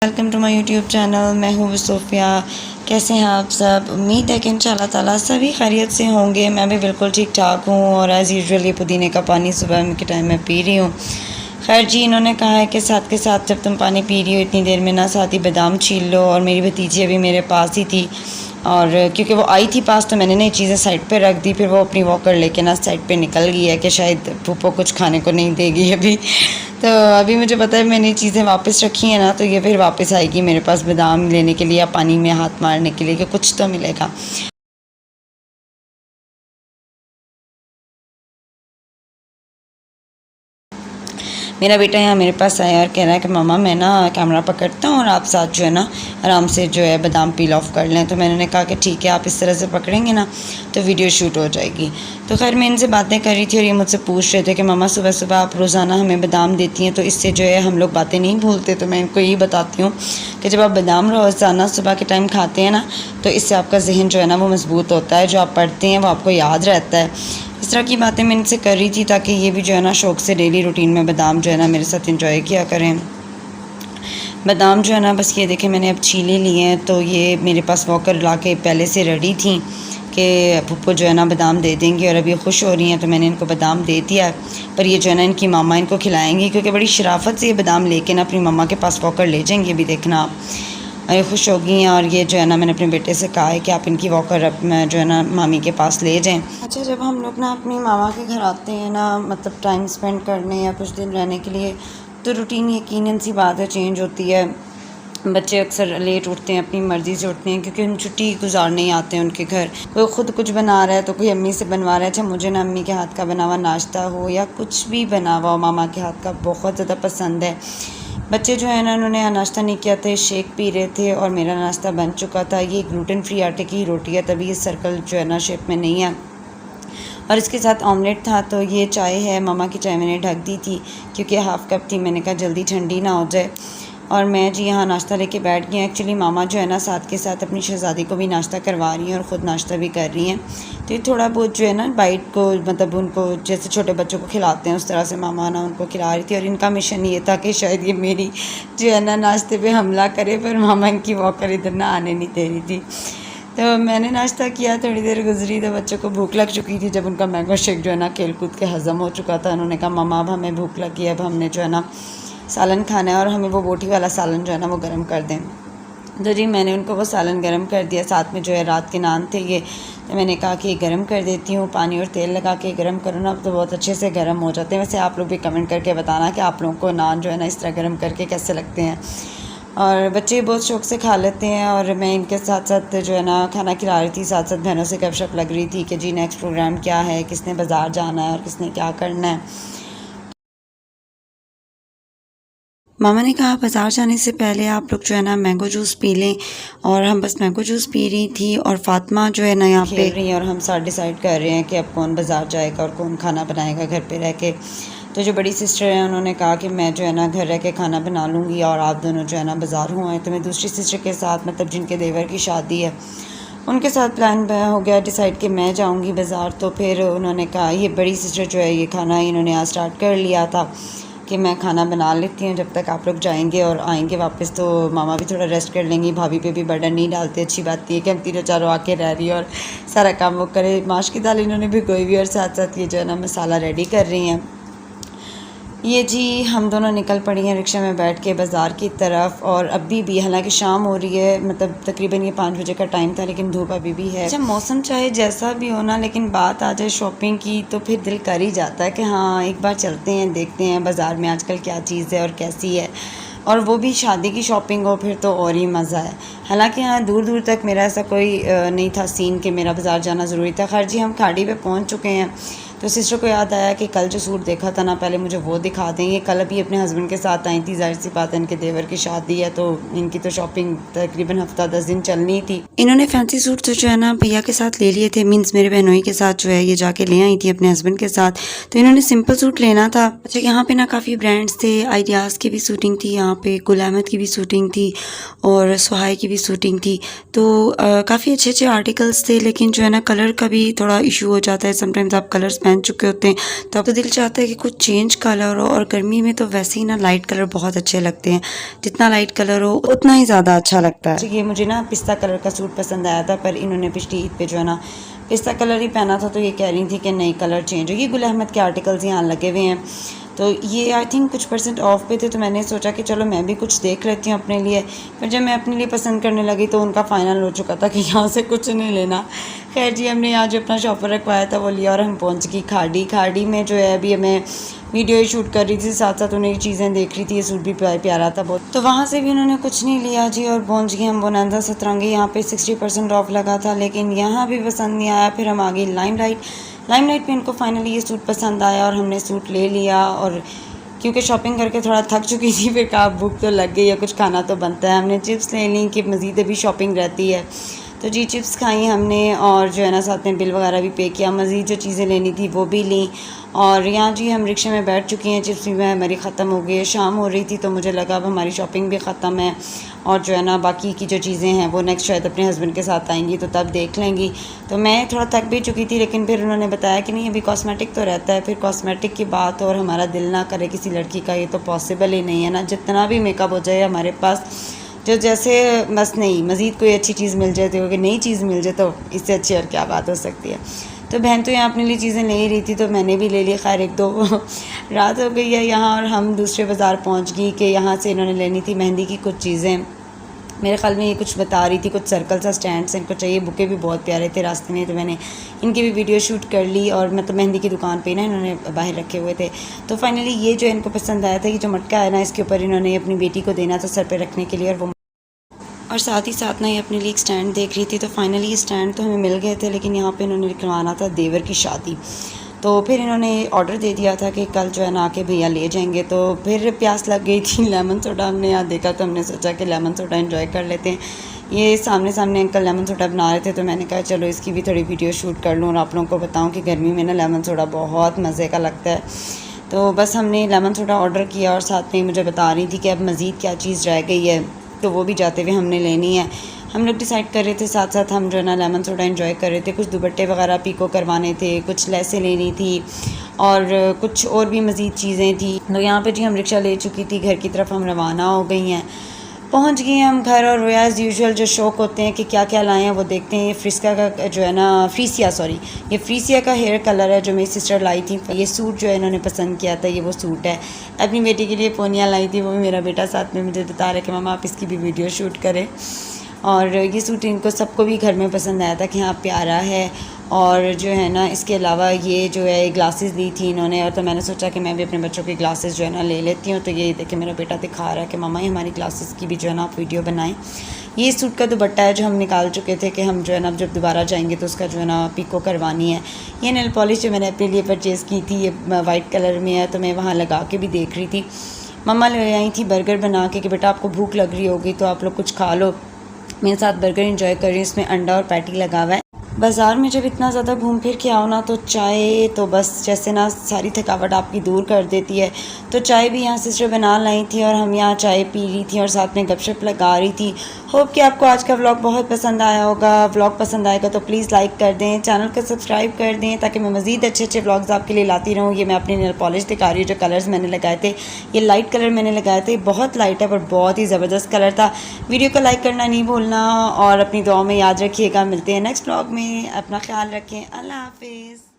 Welcome to my YouTube channel. मैं हूँ Sophia. कैसे हैं आप सब? उम्मीद है कि इंशाल्लाह ताला सभी खैरियत से होंगे। मैं भी बिल्कुल ठीक ठाक हूँ और एज़ यूजुअल ये पुदीने का पानी सुबह के टाइम में पी रही हूँ। खैर जी, इन्होंने कहा है कि साथ के साथ जब तुम पानी पी रही हो इतनी देर में ना साथ ही बादाम छील लो। और मेरी भतीजी अभी मेरे पास ही थी और क्योंकि वो आई थी पास तो मैंने ना ये चीज़ें साइड पे रख दी। फिर वो अपनी वॉकर लेके ना साइड पे निकल गई है कि शायद फूफो कुछ खाने को नहीं देगी अभी। तो अभी मुझे पता है मैंने ये चीज़ें वापस रखी हैं ना, तो ये फिर वापस आएगी मेरे पास बादाम लेने के लिए या पानी में हाथ मारने के लिए कि कुछ तो मिलेगा। मेरा बेटा यहाँ मेरे पास आया और कह रहा है कि मामा मैं ना कैमरा पकड़ता हूँ और आप साथ जो है ना आराम से जो है बादाम पील ऑफ कर लें। तो मैंने कहा कि ठीक है, आप इस तरह से पकड़ेंगे ना तो वीडियो शूट हो जाएगी। तो खैर मैं इनसे बातें कर रही थी और ये मुझसे पूछ रहे थे कि मामा सुबह सुबह आप रोज़ाना हमें बादाम देती हैं तो इससे जो है हम लोग बातें नहीं भूलते। तो मैं इनको यही बताती हूँ कि जब आप बादाम रोज़ाना सुबह के टाइम खाते हैं ना तो इससे आपका जहन जो है ना वो मजबूत होता है, जो आप पढ़ते हैं वो आपको याद रहता है। इस तरह की बातें मैं इनसे कर रही थी ताकि ये भी जो है ना शौक़ से डेली रूटीन में बादाम जो है ना मेरे साथ इंजॉय किया करें। बादाम जो है ना बस ये देखें मैंने अब छीले लिए हैं। तो ये मेरे पास वॉकर ला के पहले से रेडी थी कि पप्पू जो है ना बादाम दे देंगे और अब ये खुश हो रही हैं तो मैंने इनको बादाम दे दिया। पर ये जो है ना इनकी मामा इनको खिलाएंगी क्योंकि बड़ी शराफत से ये बादाम लेके ना अपनी मामा के पास वॉकर ले जाएंगे। अभी देखना आप, ये खुश हो गई हैं। और ये जो है ना मैंने अपने बेटे से कहा है कि आप इनकी वॉकर जो है ना मामी के पास ले जाएं। अच्छा, जब हम लोग ना अपनी मामा के घर आते हैं ना मतलब टाइम स्पेंड करने या कुछ दिन रहने के लिए तो रूटीन यकीनन सी बात है चेंज होती है। बच्चे अक्सर लेट उठते हैं, अपनी मर्ज़ी से उठते हैं क्योंकि हम छुट्टी गुजारने ही आते हैं उनके घर। कोई ख़ुद कुछ बना रहा है तो कोई अम्मी से बनवा रहा है। अच्छा, मुझे ना अम्मी के हाथ का बना हुआ नाश्ता हो या कुछ भी बना हुआ हो मामा के हाथ का बहुत ज़्यादा पसंद है। बच्चे जो है ना उन्होंने नाश्ता नहीं किया था, शेक पी रहे थे और मेरा नाश्ता बन चुका था। ये ग्लूटेन फ्री आटे की रोटी है तभी ये सर्कल जो है ना शेप में नहीं है। और इसके साथ ऑमलेट था। तो ये चाय है, मामा की चाय मैंने ढक दी थी क्योंकि हाफ़ कप थी, मैंने कहा जल्दी ठंडी ना हो जाए। और मैं जी यहाँ नाश्ता लेके बैठ गई। एक्चुअली मामा जो है ना साथ के साथ अपनी शहज़ादी को भी नाश्ता करवा रही हैं और ख़ुद नाश्ता भी कर रही हैं। तो ये थोड़ा बहुत जो है ना बाइट को मतलब उनको जैसे छोटे बच्चों को खिलाते हैं उस तरह से मामा ना उनको खिला रही थी। और इनका मिशन ये था कि शायद ये मेरी जो है ना नाश्ते पे हमला करे, पर मामा इनकी वॉकर इधर ना आने नहीं दे रही थी। तो मैंने नाश्ता किया, थोड़ी देर गुजरी तो बच्चों को भूख लग चुकी थी। जब उनका मैंगो शेक जो है ना खेल कूद के हज़म हो चुका था, उन्होंने कहा मामा अब हमें भूख लगी है, अब हमने जो है ना सालन खाना है और हमें वो बोटी वाला सालन जो है ना वो गर्म कर दें। तो जी मैंने उनको वो सालन गर्म कर दिया। साथ में जो है रात के नान थे ये, तो मैंने कहा कि गर्म कर देती हूँ, पानी और तेल लगा के गर्म करो ना तो बहुत अच्छे से गर्म हो जाते हैं। वैसे आप लोग भी कमेंट करके बताना कि आप लोगों को नान जो है ना इस तरह गर्म करके कैसे लगते हैं। और बच्चे बहुत शौक़ से खा लेते हैं और मैं इनके साथ साथ जो है ना खाना खिला रही थी, साथ साथ बहनों से गपशप लग रही थी कि जी नेक्स्ट प्रोग्राम क्या है, किसने बाज़ार जाना है और किसने क्या करना है। मामा ने कहा बाज़ार जाने से पहले आप लोग जो है ना मैंगो जूस पी लें। और हम बस मैंगो जूस पी रही थी और फ़ातिमा जो है ना यहाँ पे रही है और हम साथ डिसाइड कर रहे हैं कि अब कौन बाज़ार जाएगा और कौन खाना बनाएगा घर पे रह के। तो जो बड़ी सिस्टर हैं उन्होंने कहा कि मैं जो है ना घर रह के खाना बना लूँगी और आप दोनों जो है ना बाज़ार हो आए। तो मैं दूसरी सिस्टर के साथ मतलब जिनके देवर की शादी है उनके साथ प्लान हो गया डिसाइड कि मैं जाऊँगी बाज़ार। तो फिर उन्होंने कहा, ये बड़ी सिस्टर जो है ये खाना इन्होंने आज स्टार्ट कर लिया था कि मैं खाना बना लेती हूँ जब तक आप लोग जाएंगे और आएंगे वापस तो मामा भी थोड़ा रेस्ट कर लेंगी। भाभी पे भी बर्डन नहीं डालते। अच्छी बात ये कि हम तीनों चारों आके रह रही है और सारा काम वो करे। माश की दाल इन्होंने भिगोई हुई और साथ साथ ये जो है ना मसाला रेडी कर रही हैं। ये जी हम दोनों निकल पड़ी हैं रिक्शा में बैठ के बाज़ार की तरफ। और अभी भी हालांकि शाम हो रही है, मतलब तकरीबन ये 5 बजे का टाइम था लेकिन धूप अभी भी है। अच्छा, मौसम चाहे जैसा भी हो ना लेकिन बात आ जाए शॉपिंग की तो फिर दिल कर ही जाता है कि हाँ एक बार चलते हैं, देखते हैं बाज़ार में आजकल क्या चीज़ है और कैसी है। और वो भी शादी की शॉपिंग हो फिर तो और ही मज़ा है। हालांकि यहाँ दूर दूर तक मेरा ऐसा कोई नहीं था सीन कि मेरा बाज़ार जाना ज़रूरी था। खैर जी हम खाड़ी पे पहुँच चुके हैं। तो सिस्टर को याद आया कि कल जो सूट देखा था ना पहले मुझे वो दिखा दें। ये कल अभी अपने हस्बैंड के साथ आई थी, जाहिर सी बात है इनके देवर की शादी है तो इनकी तो शॉपिंग तकरीबन हफ्ता 10 दिन चलनी थी। इन्होंने फैंसी सूट तो जो है ना भैया के साथ ले लिए थे, मीन्स मेरे बहनोई के साथ जो है ये जाके ले आई थी अपने हस्बैंड के साथ। तो इन्होंने सिंपल सूट लेना था। अच्छा, यहाँ पे ना काफ़ी ब्रांड्स थे, आइडियाज़ की भी शूटिंग थी, यहाँ पे गुल अहमद की भी शूटिंग थी और सुहाई की भी शूटिंग थी। तो काफ़ी अच्छे अच्छे आर्टिकल्स थे लेकिन जो है ना कलर का भी थोड़ा इशू हो जाता है। समटाइम्स आप कलर्स पहन चुके होते हैं तो अब तो दिल चाहता है कि कुछ चेंज कलर हो, और गर्मी में तो वैसे ही ना लाइट कलर बहुत अच्छे लगते हैं, जितना लाइट कलर हो उतना ही ज़्यादा अच्छा लगता है। ये मुझे ना पिस्ता कलर का सूट पसंद आया था, पर इन्होंने पिछली ईद पे जो है ना पिस्ता कलर ही पहना था, तो ये कह रही थी कि नई कलर चेंज हो। ये गुल अहमद के आर्टिकल्स यहाँ लगे हुए हैं, तो ये आई थिंक कुछ % ऑफ पे थे, तो मैंने सोचा कि चलो मैं भी कुछ देख लेती हूँ अपने लिए। फिर जब मैं अपने लिए पसंद करने लगी तो उनका फ़ाइनल हो चुका था कि यहाँ से कुछ नहीं लेना। खैर जी, हमने यहाँ जो अपना शॉपर रखवाया था वो लिया और हम पहुँच गई खाड़ी में जो है अभी मैं वीडियो ही शूट कर रही थी, साथ साथ उन्हें चीज़ें देख रही थी। ये सूट भी प्यारा था बहुत, तो वहाँ से भी उन्होंने कुछ नहीं लिया जी, और पहुँच गए हम बोनांजा सतरंगी। यहाँ पे 60% ऑफ लगा था, लेकिन यहाँ भी पसंद नहीं आया। फिर हम आ गए लाइमलाइट पे इनको फाइनली ये सूट पसंद आया और हमने सूट ले लिया। और क्योंकि शॉपिंग करके थोड़ा थक चुकी थी, फिर कहा भूख तो लग गई है, कुछ खाना तो बनता है। हमने चिप्स ले ली कि मज़ीद अभी शॉपिंग रहती है, तो जी चिप्स खाई हमने, और जो है ना साथ में बिल वगैरह भी पे किया। मज़ीद जो चीज़ें लेनी थी वो भी ली, और यहाँ जी हम रिक्शे में बैठ चुकी हैं। चिप्स भी हमारी ख़त्म हो गई है, शाम हो रही थी, तो मुझे लगा अब हमारी शॉपिंग भी ख़त्म है, और जो है ना बाकी की जो चीज़ें हैं वो नेक्स्ट शायद अपने हस्बैंड के साथ आएंगी तो तब देख लेंगी। तो मैं थोड़ा थक भी चुकी थी, लेकिन फिर उन्होंने बताया कि नहीं अभी कॉस्मेटिक तो रहता है। फिर कॉस्मेटिक की बात और हमारा दिल ना करे किसी लड़की का, ये तो पॉसिबल ही नहीं है ना। जितना भी मेकअप हो जाए हमारे पास, जो जैसे बस नहीं मज़ीद कोई अच्छी चीज़ मिल जाए, तो नई चीज़ मिल जाए, तो इससे अच्छी और क्या बात हो सकती है। तो बहन तो यहाँ अपने लिए चीज़ें ले ही रही थी, तो मैंने भी ले ली। खैर 1-2 रात हो गई है यहाँ, और हम दूसरे बाज़ार पहुँच गई कि यहाँ से इन्होंने लेनी थी मेहंदी की कुछ चीज़ें। मेरे ख्याल में ये कुछ बता रही थी, कुछ सर्कल सा स्टैंड से इनको चाहिए। बुके भी बहुत प्यारे थे रास्ते में, तो मैंने इनकी भी वीडियो शूट कर ली। और मतलब मेहंदी की दुकान पे ना इन्होंने बाहर रखे हुए थे, तो फाइनली ये जो इनको पसंद आया था, ये जो मटका है ना, इसके ऊपर इन्होंने अपनी बेटी को देना था सर पे रखने के लिए। और साथ ही साथ ना ये अपने लिए एक स्टैंड देख रही थी, तो फाइनली ये स्टैंड तो हमें मिल गए थे, लेकिन यहाँ पे इन्होंने लिखवाना था देवर की शादी। तो फिर इन्होंने ऑर्डर दे दिया था कि कल जो है ना आके भैया ले जाएंगे। तो फिर प्यास लग गई थी, लेमन सोडा हमने यहाँ देखा, तो हमने सोचा कि लेमन सोडा एंजॉय कर लेते हैं। ये सामने अंकल लेमन सोडा बना रहे थे, तो मैंने कहा चलो इसकी भी थोड़ी वीडियो शूट कर लूँ और आप लोगों को बताऊँ कि गर्मी में ना लेमन सोडा बहुत मज़े का लगता है। तो बस हमने लेमन सोडा ऑर्डर किया, और साथ में मुझे बता रही थी कि अब मज़ीद क्या चीज़ रह गई है, तो वो भी जाते हुए हमने लेनी है। हम लोग डिसाइड कर रहे थे, साथ साथ हम जो है ना लेमन सोडा एंजॉय कर रहे थे। कुछ दुपट्टे वगैरह पीको करवाने थे, कुछ लेसें लेनी थी, और कुछ और भी मज़ीद चीज़ें थी। तो यहाँ पे जी हम रिक्शा ले चुकी थी, घर की तरफ हम रवाना हो गई हैं। पहुँच गए हम घर, और एज़ यूजुअल जो शौक़ होते हैं कि क्या क्या लाएँ हैं वो देखते हैं। ये फ्रिस्का का जो है ना ये फ्रीसिया का हेयर कलर है जो मेरी सिस्टर लाई थी। ये सूट जो है इन्होंने पसंद किया था, ये वो सूट है। अपनी बेटी के लिए पोनिया लाई थी, वो भी मेरा बेटा साथ में मुझे बता रहा है कि मामा आप इसकी भी वीडियो शूट करें। और ये सूट इनको सबको भी घर में पसंद आया था कि हाँ प्यारा है। और जो है ना इसके अलावा ये जो है ग्लासेस दी थी इन्होंने, और तो मैंने सोचा कि मैं भी अपने बच्चों की ग्लासेस जो है ना ले लेती हूँ। तो ये देखिए मेरा बेटा दिखा रहा है कि मामा ये हमारी ग्लासेस की भी जो है ना आप वीडियो बनाएं। ये सूट का दुपट्टा है जो हम निकाल चुके थे कि हम जो है ना जब दोबारा जाएंगे तो उसका जो है ना पिको करवानी है। ये नेल पॉलिश जो मैंने अपने लिए परचेज़ की थी, ये वाइट कलर में है, तो मैं वहाँ लगा के भी देख रही थी। मम्मा ले आई थी बर्गर बना के कि बेटा आपको भूख लग रही होगी तो आप लोग कुछ खा लो। मेरे साथ बर्गर एंजॉय कर रही हूँ, इसमें अंडा और पैटी लगा हुआ है। बाज़ार में जब इतना ज़्यादा घूम फिर के आओ ना, तो चाय तो बस जैसे ना सारी थकावट आपकी दूर कर देती है। तो चाय भी यहाँ सिस्टर बना लाई थी, और हम यहाँ चाय पी रही थी और साथ में गपशप लगा रही थी। होप कि आपको आज का व्लॉग बहुत पसंद आया होगा। व्लॉग पसंद आएगा तो प्लीज़ लाइक कर दें, चैनल को सब्सक्राइब कर दें, ताकि मैं मज़ीद अच्छे व्लॉग्स आपके लिए लाती रहूँ। ये मैं अपनी नेल पॉलिश दिखा रही हूँ, जो कलर्स मैंने लगाए थे, ये लाइट कलर मैंने लगाए थे। बहुत लाइट है पर बहुत ही ज़बरदस्त कलर था। वीडियो को लाइक करना नहीं भूलना, और अपनी दुआ में याद रखिएगा। मिलते हैं नेक्स्ट व्लॉग में, अपना ख्याल रखें। अल्लाह हाफिज़।